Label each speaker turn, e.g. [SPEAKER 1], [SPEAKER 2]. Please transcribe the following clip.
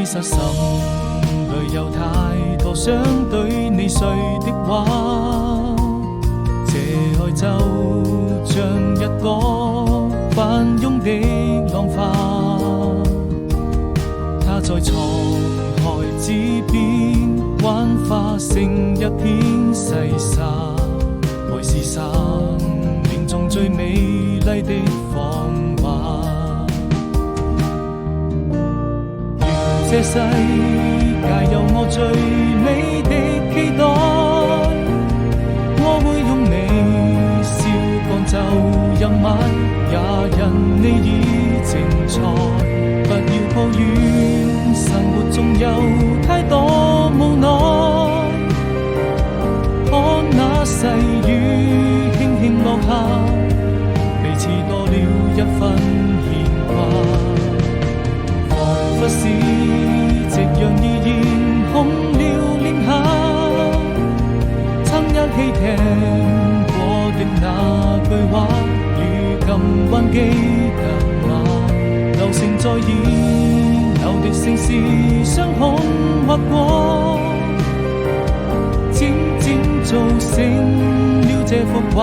[SPEAKER 1] 其實心裏有太多想對你說的話，這愛就像一個翻湧的浪花，它在滄海之邊幻化成一片細沙，愛是生命中最美麗的謊話。願這世界有我最美的期待，我會用你笑趕走陰霾，也因你已精彩。不要抱怨生活中有太多無奈，看那細雨輕輕落下，彼此多了一分牽掛。彷彿是夕陽已染紅了臉頰，曾一起聽過的那句話，如今還記得嗎？流星在演舊的城市雙空劃過，漸漸造成了這幅畫。